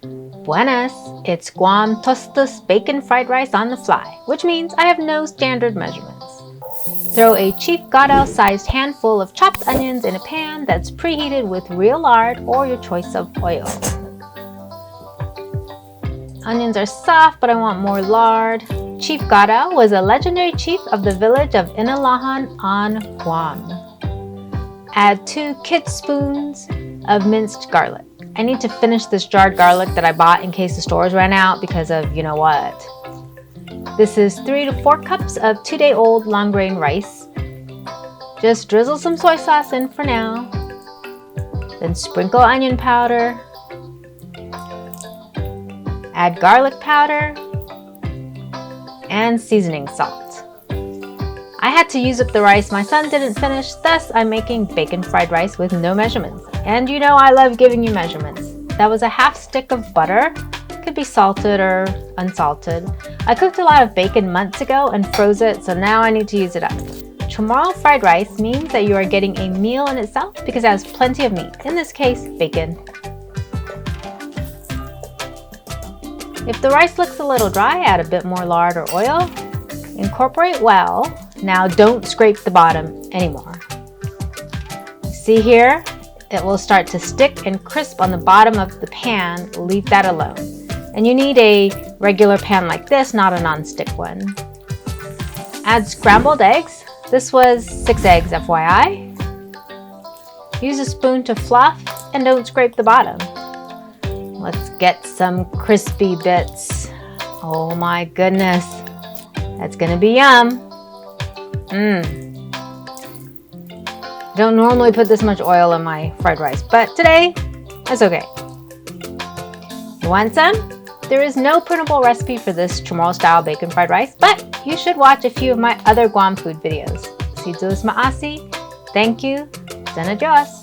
Buenas! It's Guam tostas bacon fried rice on the fly, which means I have no standard measurements. Throw a Chief Godel-sized handful of chopped onions in a pan that's preheated with real lard or your choice of oil. Onions are soft, but I want more lard. Chief Godel was a legendary chief of the village of Inalahan on Guam. Add 2 kid spoons of minced garlic. I need to finish this jarred garlic that I bought in case the stores ran out because of you know what. This is 3 to 4 cups of 2-day-old long grain rice. Just drizzle some soy sauce in for now. Then sprinkle onion powder. Add garlic powder and seasoning salt. I had to use up the rice my son didn't finish, thus I'm making bacon fried rice with no measurements. And you know I love giving you measurements. That was a half stick of butter. Could be salted or unsalted. I cooked a lot of bacon months ago and froze it, so now I need to use it up. Chamorro fried rice means that you are getting a meal in itself because it has plenty of meat, in this case, bacon. If the rice looks a little dry, add a bit more lard or oil. Incorporate well. Now don't scrape the bottom anymore. See here? It will start to stick and crisp on the bottom of the pan. Leave that alone. And you need a regular pan like this, not a non-stick one. Add scrambled eggs. This was 6 eggs, FYI. Use a spoon to fluff and don't scrape the bottom. Let's get some crispy bits. Oh my goodness. That's gonna be yum. Don't normally put this much oil in my fried rice, but today, it's okay. You want some? There is no printable recipe for this Chamorro style bacon fried rice, but you should watch a few of my other Guam food videos. Si Diyos maasi. Thank you. Sana Diyos.